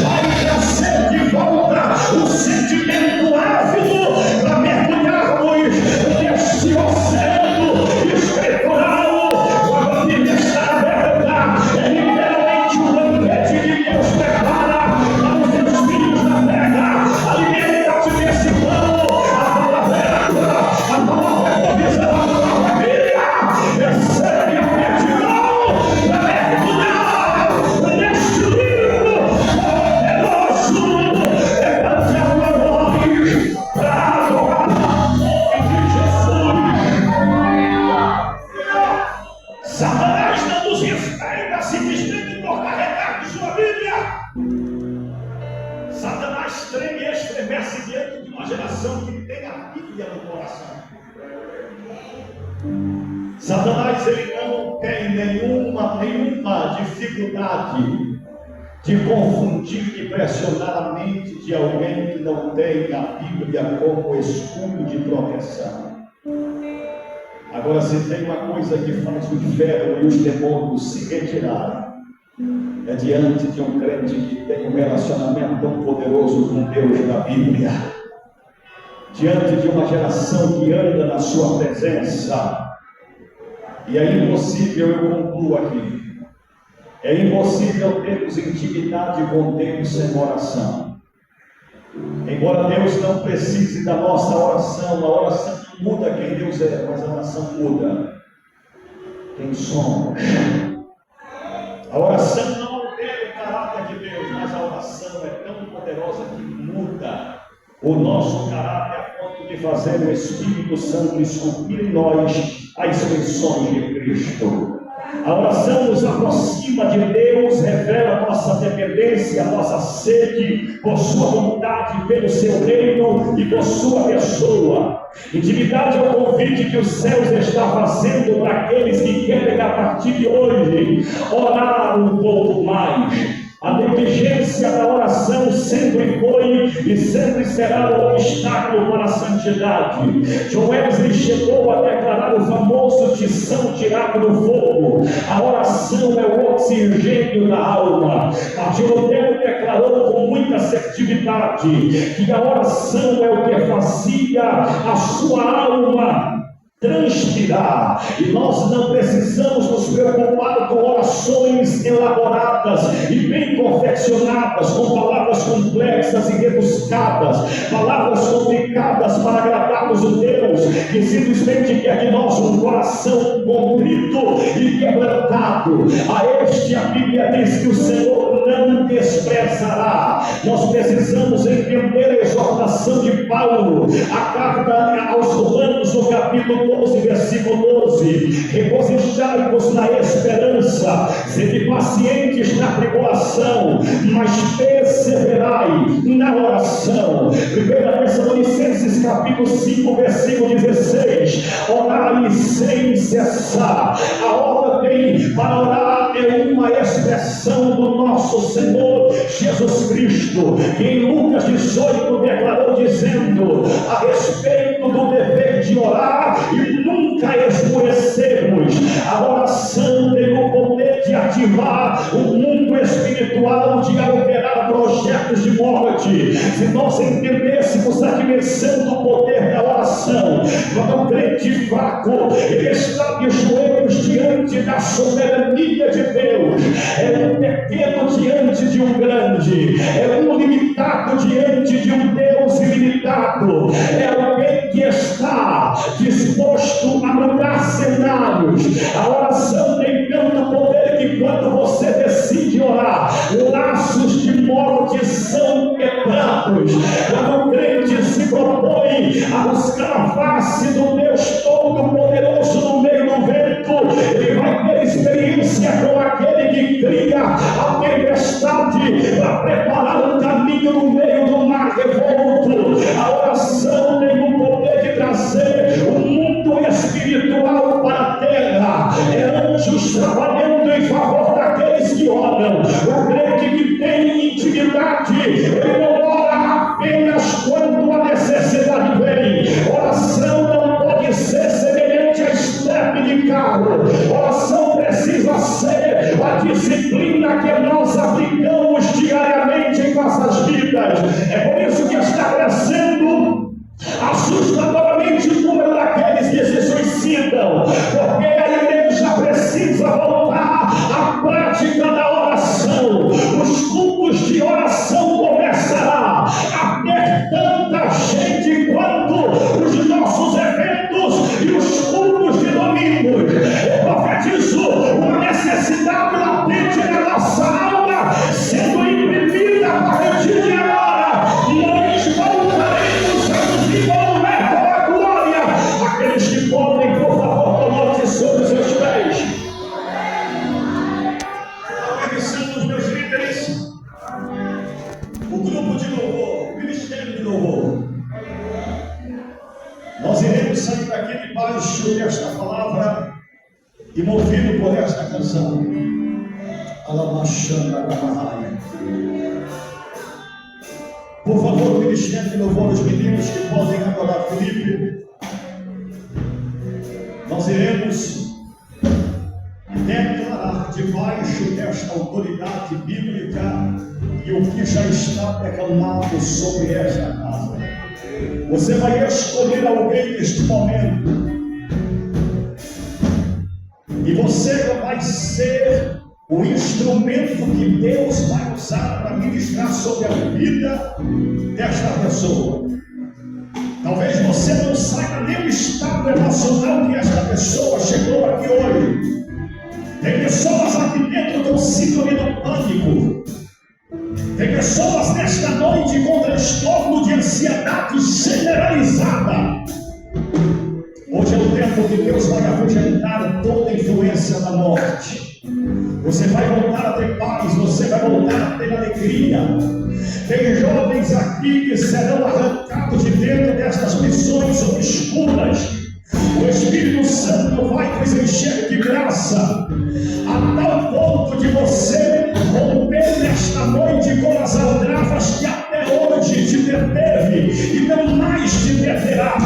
vai trazer de volta o sentimento ávido para mergulharmos neste oceano escritural. Quando a Bíblia está aberta, é literalmente um banquete que Deus prepara para os seus filhos na terra. Alimenta-te desse pão. A palavra é água, a palavra é provisão, a palavra é vida. Recebe a gratidão para mergulhar neste livro poderoso. Levante a tua voz para adorar o nome de Jesus. Satanás não nos respeita simplesmente por carregar sua Bíblia. Satanás treme e estremece diante de uma geração que tem a Bíblia no coração. Satanás, ele não tem nenhuma dificuldade de confundir e pressionar a mente de alguém que não tem a Bíblia como escudo de proteção. Agora, se tem uma coisa que faz o inferno e os demônios se retirarem, é diante de um crente que tem um relacionamento tão poderoso com Deus da Bíblia, diante de uma geração que anda na sua presença. E é impossível, eu concluo aqui, é impossível termos intimidade com Deus sem oração. Embora Deus não precise da nossa oração, a oração não muda quem Deus é, mas a oração muda quem somos. A oração não altera o caráter de Deus, mas a oração é tão poderosa que muda o nosso caráter a ponto de fazer o Espírito Santo esculpir em nós as feições de Cristo. A oração nos aproxima de Deus, revela a nossa dependência, a nossa sede por sua vontade, pelo seu reino e por sua pessoa. Intimidade é o convite que os céus estão fazendo para aqueles que querem, a partir de hoje, orar um pouco mais. A negligência da oração sempre foi e sempre será um obstáculo para a santidade. John Wesley chegou a declarar o famoso tição tirado do fogo. A oração é o oxigênio da alma. Martin Lutero declarou com muita assertividade que a oração é o que fazia a sua alma transpirar, e nós não precisamos nos preocupar com orações elaboradas e bem confeccionadas, com palavras complexas e rebuscadas, palavras complicadas para agradarmos o Deus que simplesmente quer de nós um coração contrito e quebrantado. A este a Bíblia diz que o Senhor não desprezará. Nós precisamos entender a exortação de Paulo, a carta aos Romanos, no capítulo 12, versículo 12: regozijai-vos na esperança, sede pacientes na tribulação, mas perseverai na oração. 1 Tessalonicenses capítulo 5, versículo 16: orai sem cessar. A ordem para orar é uma expressão do nosso Senhor Jesus Cristo, que em Lucas 18 declarou dizendo a respeito do dever de orar e nunca esmorecermos. A oração tem o poder de ativar o mundo espiritual, de alterar projetos de morte. Se nós entendêssemos a dimensão do poder da oração, quando um crente fraco ele está de joelhos diante da soberania de Deus, é um pequeno diante de um grande, é um limitado diante de um Deus ilimitado, é alguém que está disposto a mudar cenários. A oração tem tanto poder que quando você decide orar, laços de morte são quebrados. Quando o crente se propõe a buscar a face do Deus Todo-Poderoso no meio do vento, ele vai ter experiência com aquele que cria a tempestade para preparar um caminho no meio do mar revolto. A oração tem o poder de trazer o mundo espiritual para a terra. É anjos trabalhando em favor daqueles que oram. O crente que tem intimidade, ele não ora apenas quando a necessidade vem. Oração não pode ser semelhante a estepe de carro. Oração precisa ser a disciplina que nós aplicamos diariamente em nossas vidas. É por isso que está crescendo assustadoramente o número daqueles que se suicidam, porque a igreja precisa voltar à prática da oração. Os cultos de oração começarão a ter tanta gente quanto os nossos eventos e os cultos de domingo. Eu profetizo uma necessidade latente na nossa alma sendo imprimida a partir de agora. Nós voltaremos a desenvolver com a glória. Aqueles que podem, por favor, coloque sobre os seus pés. Abençoando os meus líderes, o grupo de louvor, o ministério de louvor. Nós iremos sair daqui debaixo desta palavra e movido por esta canção. Alamachanda Ramahaya. Por favor, o ministério de louvor, os meninos que podem adorar Felipe. Nós iremos declarar debaixo desta autoridade bíblica e o que já está declamado sobre esta casa. Você vai escolher alguém neste momento e você vai ser o instrumento que Deus vai usar para ministrar sobre a vida desta pessoa. Talvez você não saiba nem o estado emocional que esta pessoa chegou aqui hoje. Tem pessoas aqui dentro com síndrome do pânico. Tem pessoas nesta noite com transtorno de ansiedade generalizada. Hoje é o tempo que Deus vai afugentar toda a influência da morte. Você vai voltar a ter paz, você vai voltar a ter alegria. Tem jovens aqui que serão arrancados de dentro destas missões obscuras. O Espírito Santo vai nos encher de graça, a tal ponto de você romper nesta noite com as aldrabas que até hoje te deteve e não mais te deterá.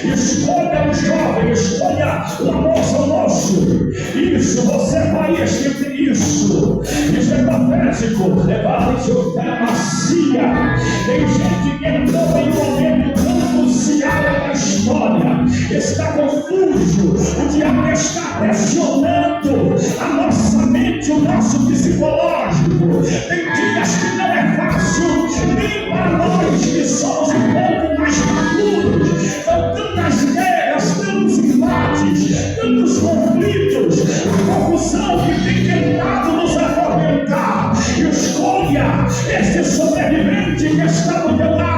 Escolha um jovem, escolha uma moça, um moço. Isso, você vai escrever isso. Isso é profético. Levante o pé macia. Tem gente que entrou em um momento tão crucial na história está confuso, o diabo está pressionando a nossa mente, o nosso psicológico. Tem dias que não é fácil, nem para nós que somos um pouco mais maduros. São tantas guerras, tantos embates, tantos conflitos, a confusão que tem tentado nos atormentar. Escolha esse sobrevivente que está do teu lado.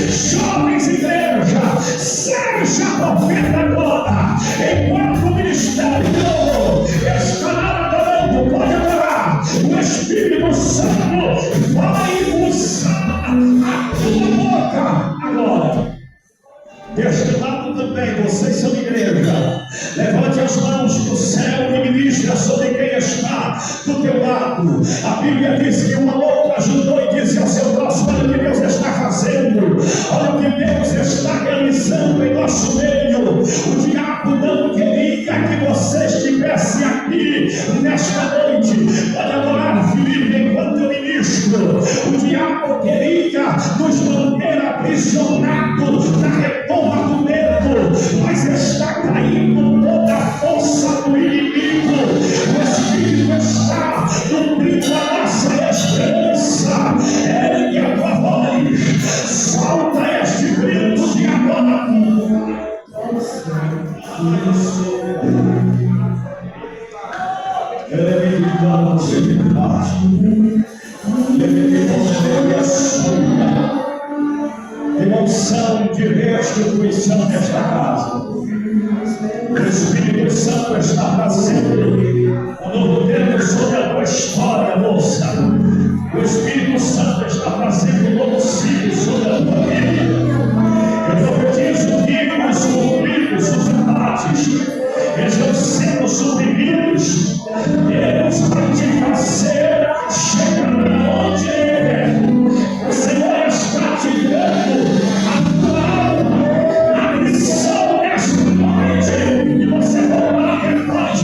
Jovens igreja, seja profeta agora, enquanto o ministério estará adorando, pode adorar. O Espírito Santo vai usar a tua boca agora. Deste lado também, vocês são igreja. Levante as mãos para o céu e ministra sobre quem está do teu lado. A Bíblia diz que uma outra ajudou e disse ao seu próximo: olha o que Deus está fazendo, olha o que Deus está realizando em nosso meio. O diabo não queria que você estivesse aqui nesta noite. Pode adorar, Filipe, enquanto eu ministro. O diabo queria nos manter aprisionados na redoma do medo, mas está caindo toda a força do inimigo. O Espírito está nutrindo a nossa esperança. Ergue a tua voz, solta este grito de agora. Emoção de restituição nesta casa. O Espírito Santo está fazendo um novo tempo sobre a tua história, moça. O Espírito Santo está fazendo um novo ciclo sobre a tua vida. Eu profetizo que os conflitos, os embates, eles estão sendo suprimidos. Deus vai te fazer chegar onde o Senhor está te dando a tua alma, a missão nesta noite, e você voltar depois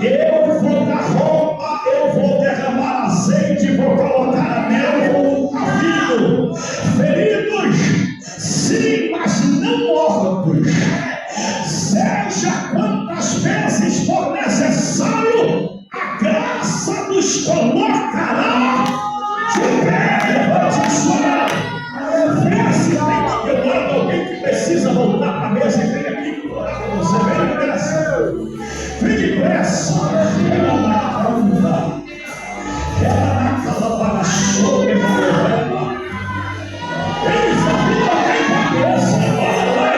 Eu vou dar roupa, eu vou derramar azeite, vou colocar anel a vinho. Feridos, sim, mas não mortos. Seja quantas vezes for necessário, a graça nos colocará de pé. Levante a sua mão. Vê se tem do teu lado alguém que precisa voltar para a mesa e vem aqui orar com você. Vem depressa. Vem depressa. Ela na onda. Ela na calabana sobre a ela. Eles não têm cabeça. Olha lá,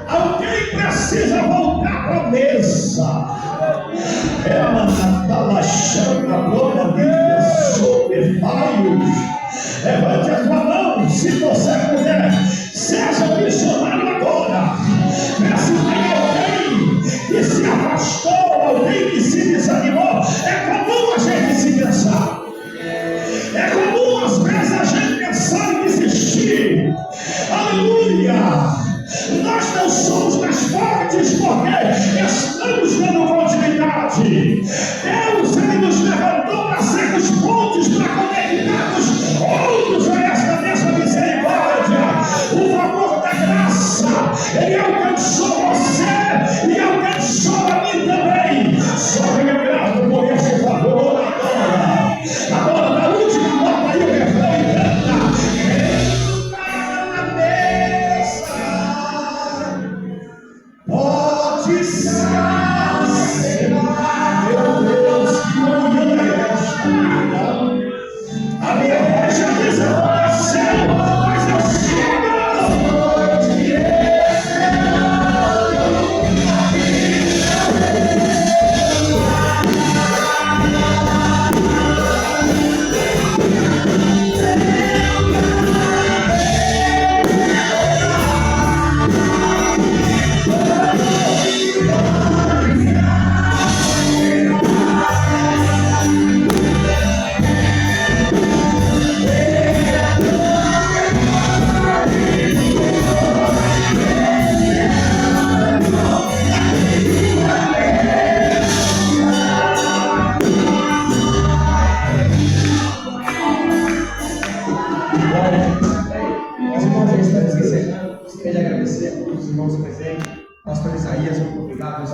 alguém precisa voltar para a mesa. Ela está baixando a glória dele sobre paios. Levante a sua mão, se você puder. Seja missionário agora. Vê se tem alguém que se afastou, alguém que se desanimou. É comum a gente se cansar. É comum às vezes a gente pensar em desistir. Aleluia! Nós não somos mais fortes porque estamos dando continuidade. Deus, Ele nos levantou para sermos pontes, para conectarmos outros a esta mesma misericórdia. O favor da graça, Ele alcançou você e alcançou a mim também. Só que é grato por esse favor agora. Agora, na última nota aí o refrão canta. Pode ser, meu Deus, que manhã a minha voz já desapareceu, mas eu chego de Os irmãos, eu espero esquecer. Gostaria de agradecer a todos os irmãos presentes. Pastor Isaías, muito obrigado.